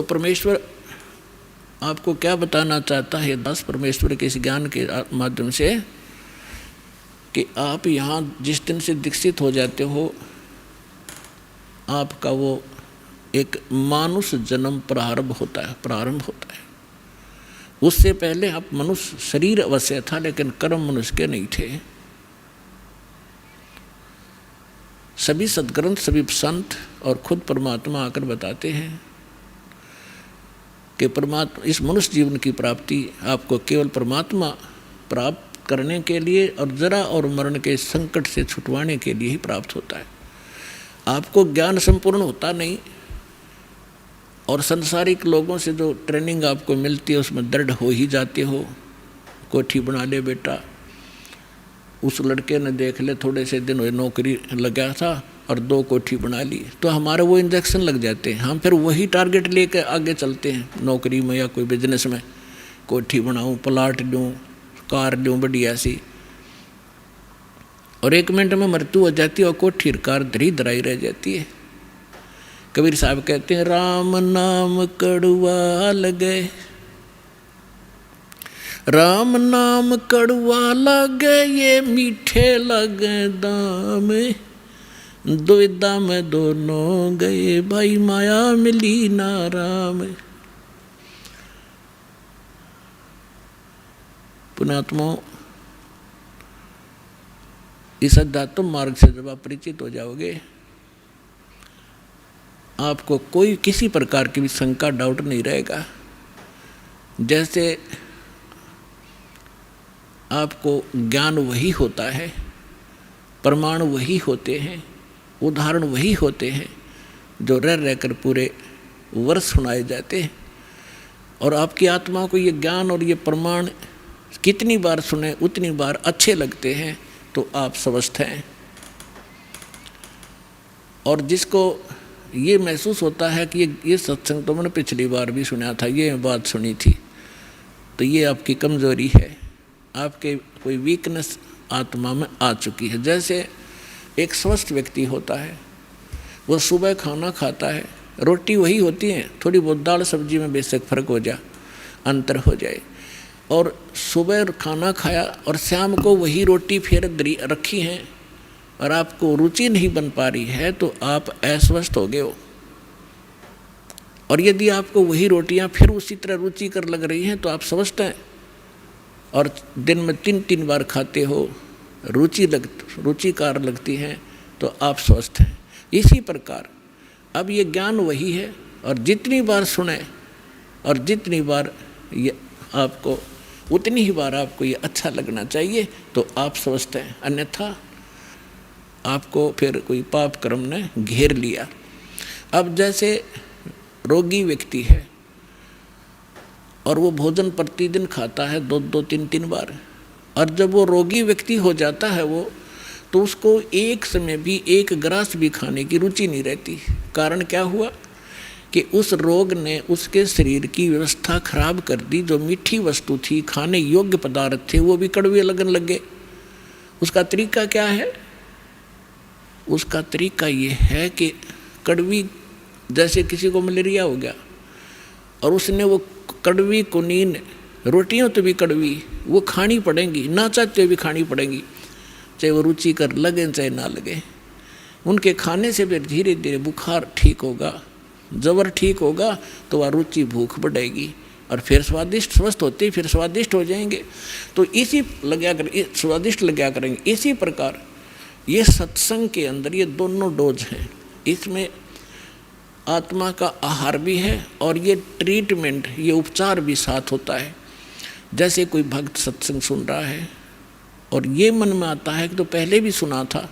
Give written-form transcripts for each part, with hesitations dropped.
परमेश्वर आपको क्या बताना चाहता है दास परमेश्वर के इस ज्ञान के माध्यम से कि आप यहाँ जिस दिन से दीक्षित हो जाते हो, आपका वो एक मानुष जन्म प्रारंभ होता है। उससे पहले आप मनुष्य शरीर अवश्य था, लेकिन कर्म मनुष्य के नहीं थे। सभी सद्ग्रंथ, सभी संत और खुद परमात्मा आकर बताते हैं कि परमात्मा इस मनुष्य जीवन की प्राप्ति आपको केवल परमात्मा प्राप्त करने के लिए और जरा और मरण के संकट से छुटवाने के लिए ही प्राप्त होता है। आपको ज्ञान संपूर्ण होता नहीं, और संसारिक लोगों से जो ट्रेनिंग आपको मिलती है उसमें दृढ़ हो ही जाते हो। कोठी बना ले बेटा, उस लड़के ने देख ले थोड़े से दिन हुए नौकरी लगा था और 2 कोठी बना ली, तो हमारे वो इंजेक्शन लग जाते हैं। हम फिर वही टारगेट लेकर आगे चलते हैं नौकरी में या कोई बिजनेस में। कोठी बनाऊं, प्लाट लूँ, कार लूँ बढ़िया सी, और 1 मिनट में मृत्यु हो जाती है और कोठी कार धरी धराई रह जाती है। कबीर साहब कहते हैं राम नाम कड़वा लगे, राम नाम कड़वा लगे, ये मीठे लगे दाम, दुविधा में दोनों गए, भाई माया मिली ना राम। पुण्यात्मा, इस अध्यात्म मार्ग से जब आप परिचित हो जाओगे, आपको कोई किसी प्रकार की भी शंका डाउट नहीं रहेगा। जैसे आपको ज्ञान वही होता है, प्रमाण वही होते हैं, उदाहरण वही होते हैं जो रह रहकर पूरे वर्ष सुनाए जाते हैं। और आपकी आत्मा को ये ज्ञान और ये प्रमाण कितनी बार सुने उतनी बार अच्छे लगते हैं, तो आप स्वस्थ हैं। और जिसको ये महसूस होता है कि ये सत्संग तो मैंने पिछली बार भी सुना था, ये बात सुनी थी, तो ये आपकी कमज़ोरी है, आपके कोई वीकनेस आत्मा में आ चुकी है। जैसे एक स्वस्थ व्यक्ति होता है, वो सुबह खाना खाता है, रोटी वही होती है, थोड़ी बहुत दाल सब्जी में बेशक फर्क हो जाए, अंतर हो जाए, और सुबह खाना खाया और शाम को वही रोटी फिर रखी है और आपको रुचि नहीं बन पा रही है, तो आप अस्वस्थ हो गए हो। और यदि आपको वही रोटियां फिर उसी तरह रुचिकर लग रही हैं, तो आप स्वस्थ हैं। और दिन में 3-3 बार खाते हो, रुचिकार लगती हैं, तो आप स्वस्थ हैं। इसी प्रकार अब ये ज्ञान वही है, और जितनी बार सुने और जितनी बार ये आपको उतनी ही बार आपको ये अच्छा लगना चाहिए, तो आप स्वस्थ हैं। अन्यथा आपको फिर कोई पाप कर्म ने घेर लिया। अब जैसे रोगी व्यक्ति है और वो भोजन प्रतिदिन खाता है 2-2, 3-3 बार, और जब वो रोगी व्यक्ति हो जाता है वो, तो उसको एक समय भी 1 ग्रास भी खाने की रुचि नहीं रहती। कारण क्या हुआ कि उस रोग ने उसके शरीर की व्यवस्था खराब कर दी। जो मीठी वस्तु थी, खाने योग्य पदार्थ थे, वो भी कड़वे लगने लगे। उसका तरीका क्या है? उसका तरीका ये है कि कड़वी, जैसे किसी को मलेरिया हो गया और उसने वो कड़वी कुनीन रोटियां तो भी कड़वी वो खानी पड़ेंगी, ना चाहते भी खानी पड़ेंगी, चाहे वो रुचि कर लगे चाहे ना लगे। उनके खाने से फिर धीरे धीरे बुखार ठीक होगा, जबर ठीक होगा, तो वह रुचि भूख बढ़ेगी और फिर स्वादिष्ट स्वस्थ होते ही फिर स्वादिष्ट हो जाएंगे। तो इसी स्वादिष्ट लगा करेंगे। इसी प्रकार ये सत्संग के अंदर ये दोनों डोज हैं। इसमें आत्मा का आहार भी है और ये ट्रीटमेंट, ये उपचार भी साथ होता है। जैसे कोई भक्त सत्संग सुन रहा है और ये मन में आता है कि तो पहले भी सुना था,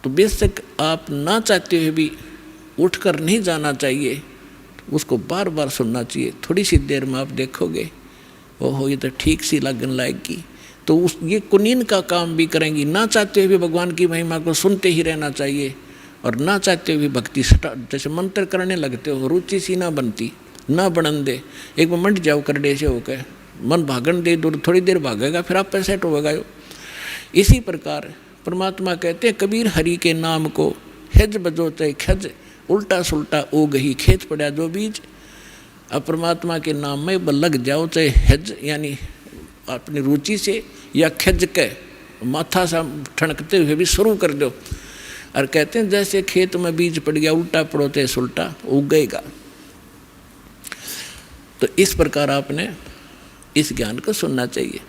तो बेशक आप ना चाहते हुए भी उठकर नहीं जाना चाहिए, उसको बार बार सुनना चाहिए। थोड़ी सी देर में आप देखोगे ओहो ये तो ठीक सी लगन लाएगी, तो उस ये कुनीन का काम भी करेंगी। ना चाहते हुए भगवान की महिमा को सुनते ही रहना चाहिए और ना चाहते हुए भक्ति जैसे मंत्र करने लगते हो, रुचि सी ना बनती, ना बनन दे। एक बार मंड जाओ करडे से होकर मन भागन दे, दूर थोड़ी देर भागेगा फिर आप पे सेट होगा। इसी प्रकार परमात्मा कहते हैं कबीर हरि के नाम को हिज बजो चाहे खज, उल्टा सुल्टा उग ही खेत पड़ा जो बीज। अब परमात्मा के नाम में लग जाओ, चाहे हज यानी अपनी रुचि से या खज के माथा सा ठनकते हुए भी शुरू कर दो। और कहते हैं जैसे खेत में बीज पड़ गया उल्टा पड़ो ते सुल्टा उगेगा। तो इस प्रकार आपने इस ज्ञान को सुनना चाहिए।